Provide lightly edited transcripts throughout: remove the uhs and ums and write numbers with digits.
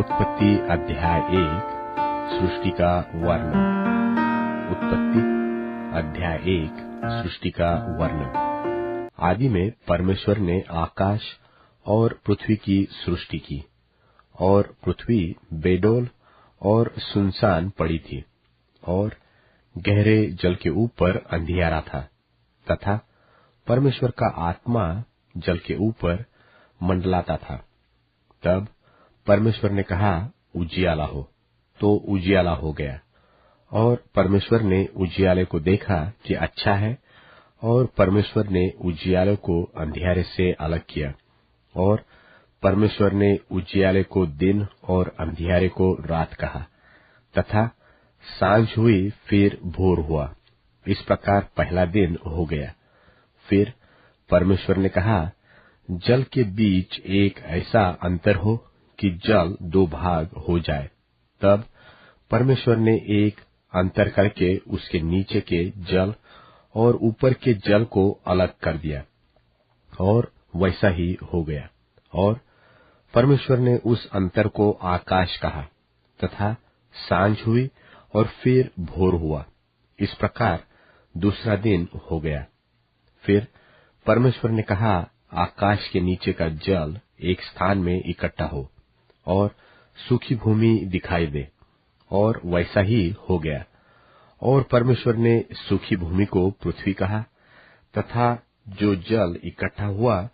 उत्पत्ति अध्याय 1 सृष्टि का वर्णन। उत्पत्ति अध्याय 1 सृष्टि का वर्णन। आदि में परमेश्वर ने आकाश और पृथ्वी की सृष्टि की, और पृथ्वी बेडौल और सुनसान पड़ी थी, और गहरे जल के ऊपर अंधियारा था, तथा परमेश्वर का आत्मा जल के ऊपर मंडलाता था। तब परमेश्वर ने कहा, उजियाला हो, तो उजियाला हो गया। और परमेश्वर ने उजियाले को देखा कि अच्छा है, और परमेश्वर ने उजियाले को अंधियारे से अलग किया, और परमेश्वर ने उजियाले को दिन और अंधियारे को रात कहा। तथा सांझ हुई, फिर भोर हुआ। इस प्रकार पहला दिन हो गया। फिर परमेश्वर ने कहा, जल के बीच एक ऐसा अंतर हो कि जल दो भाग हो जाए। तब परमेश्वर ने एक अंतर करके उसके नीचे के जल और ऊपर के जल को अलग कर दिया, और वैसा ही हो गया। और परमेश्वर ने उस अंतर को आकाश कहा। तथा सांझ हुई और फिर भोर हुआ। इस प्रकार दूसरा दिन हो गया। फिर परमेश्वर ने कहा, आकाश के नीचे का जल एक स्थान में इकट्ठा हो, और सूखी भूमि दिखाई दे, और वैसा ही हो गया। और परमेश्वर ने सूखी भूमि को पृथ्वी कहा, तथा जो जल इकट्ठा हुआ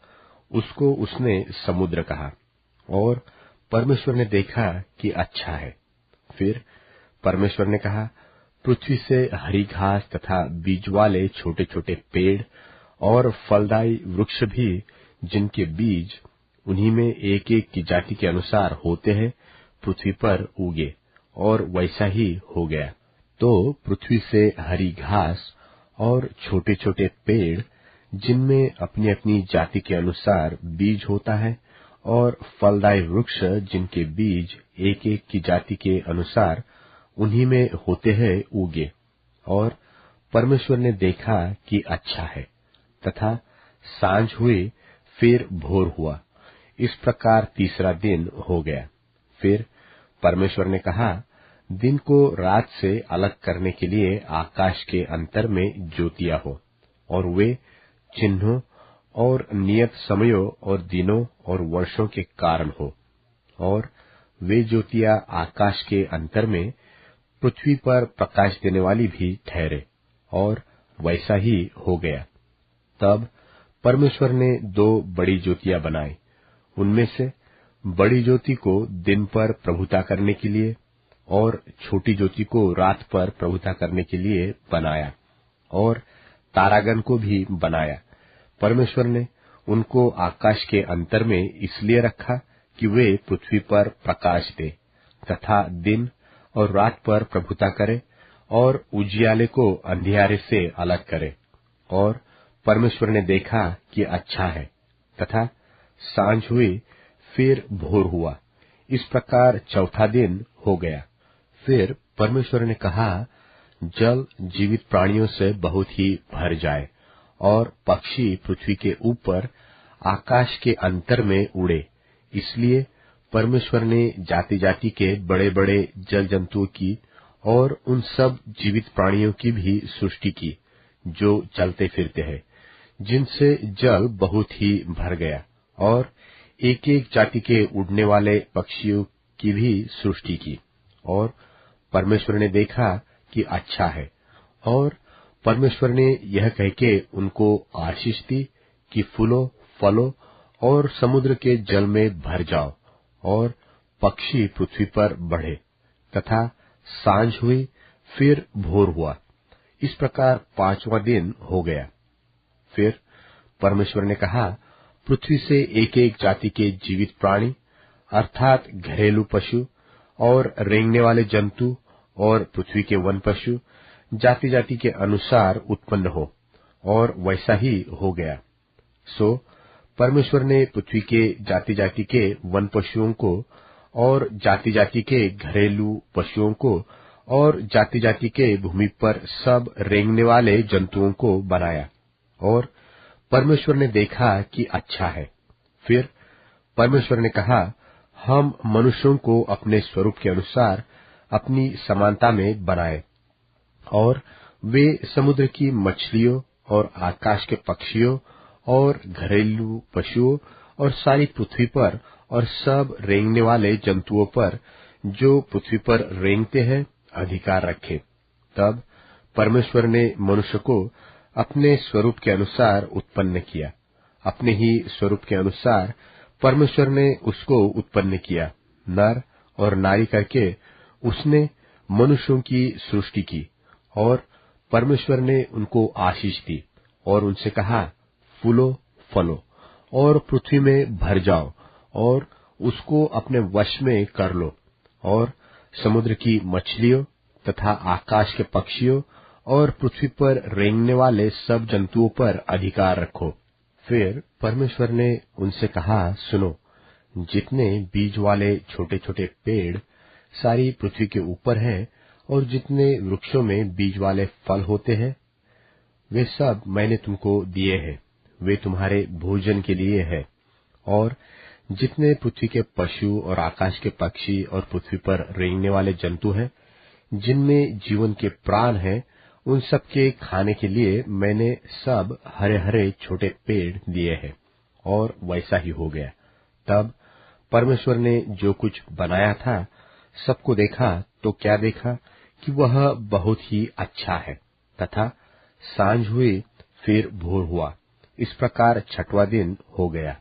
उसको उसने समुद्र कहा। और परमेश्वर ने देखा कि अच्छा है। फिर परमेश्वर ने कहा, पृथ्वी से हरी घास तथा बीज वाले छोटे छोटे पेड़ और फलदायी वृक्ष भी, जिनके बीज उन्हीं में एक एक की जाति के अनुसार होते हैं, पृथ्वी पर उगे, और वैसा ही हो गया। तो पृथ्वी से हरी घास और छोटे छोटे पेड़, जिनमें अपनी अपनी जाति के अनुसार बीज होता है, और फलदायी वृक्ष, जिनके बीज एक एक की जाति के अनुसार उन्हीं में होते हैं, उगे। और परमेश्वर ने देखा कि अच्छा है। तथा सांझ हुई, फिर भोर हुआ। इस प्रकार तीसरा दिन हो गया। फिर परमेश्वर ने कहा, दिन को रात से अलग करने के लिए आकाश के अंतर में ज्योतियां हो, और वे चिन्हों और नियत समयों और दिनों और वर्षों के कारण हो। और वे ज्योतियां आकाश के अंतर में पृथ्वी पर प्रकाश देने वाली भी ठहरे, और वैसा ही हो गया। तब परमेश्वर ने दो बड़ी ज्योतियां बनाई। उनमें से बड़ी ज्योति को दिन पर प्रभुता करने के लिए, और छोटी ज्योति को रात पर प्रभुता करने के लिए बनाया, और तारागण को भी बनाया। परमेश्वर ने उनको आकाश के अंतर में इसलिए रखा कि वे पृथ्वी पर प्रकाश दे, तथा दिन और रात पर प्रभुता करे, और उजियाले को अंधियारे से अलग करे। और परमेश्वर ने देखा कि अच्छा है। तथा सांझ हुई, फिर भोर हुआ। इस प्रकार चौथा दिन हो गया। फिर परमेश्वर ने कहा, जल जीवित प्राणियों से बहुत ही भर जाए, और पक्षी पृथ्वी के ऊपर आकाश के अंतर में उड़े। इसलिए परमेश्वर ने जाति जाति के बड़े बड़े जल जंतुओं की और उन सब जीवित प्राणियों की भी सृष्टि की, जो चलते फिरते हैं, जिनसे जल बहुत ही भर गया। और एक एक जाति के उड़ने वाले पक्षियों की भी सृष्टि की। और परमेश्वर ने देखा कि अच्छा है। और परमेश्वर ने यह कह के उनको आशीष दी कि फूलो, फलो और समुद्र के जल में भर जाओ, और पक्षी पृथ्वी पर बढ़े। तथा सांझ हुई, फिर भोर हुआ। इस प्रकार पांचवां दिन हो गया। फिर परमेश्वर ने कहा, पृथ्वी से एक एक जाति के जीवित प्राणी, अर्थात घरेलू पशु और रेंगने वाले जंतु और पृथ्वी के वन पशु, जाति जाति के अनुसार उत्पन्न हो, और वैसा ही हो गया। सो परमेश्वर ने पृथ्वी के जाति जाति के वन पशुओं को, और जाति जाति के घरेलू पशुओं को, और जाति जाति के भूमि पर सब रेंगने वाले जंतुओं को बनाया। और परमेश्वर ने देखा कि अच्छा है। फिर परमेश्वर ने कहा, हम मनुष्यों को अपने स्वरूप के अनुसार अपनी समानता में बनाए, और वे समुद्र की मछलियों और आकाश के पक्षियों और घरेलू पशुओं और सारी पृथ्वी पर और सब रेंगने वाले जंतुओं पर जो पृथ्वी पर रेंगते हैं अधिकार रखे। तब परमेश्वर ने मनुष्य को अपने स्वरूप के अनुसार उत्पन्न किया, अपने ही स्वरूप के अनुसार परमेश्वर ने उसको उत्पन्न किया, नर और नारी करके उसने मनुष्यों की सृष्टि की। और परमेश्वर ने उनको आशीष दी और उनसे कहा, फूलो फलो और पृथ्वी में भर जाओ और उसको अपने वश में कर लो, और समुद्र की मछलियों तथा आकाश के पक्षियों और पृथ्वी पर रेंगने वाले सब जंतुओं पर अधिकार रखो। फिर परमेश्वर ने उनसे कहा, सुनो, जितने बीज वाले छोटे छोटे पेड़ सारी पृथ्वी के ऊपर हैं और जितने वृक्षों में बीज वाले फल होते हैं, वे सब मैंने तुमको दिए हैं, वे तुम्हारे भोजन के लिए है। और जितने पृथ्वी के पशु और आकाश के पक्षी और पृथ्वी पर रेंगने वाले जंतु हैं, जिनमें जीवन के प्राण हैं, उन सब के खाने के लिए मैंने सब हरे हरे छोटे पेड़ दिए हैं। और वैसा ही हो गया। तब परमेश्वर ने जो कुछ बनाया था सबको देखा, तो क्या देखा कि वह बहुत ही अच्छा है। तथा सांझ हुई, फिर भोर हुआ, इस प्रकार छठवां दिन हो गया।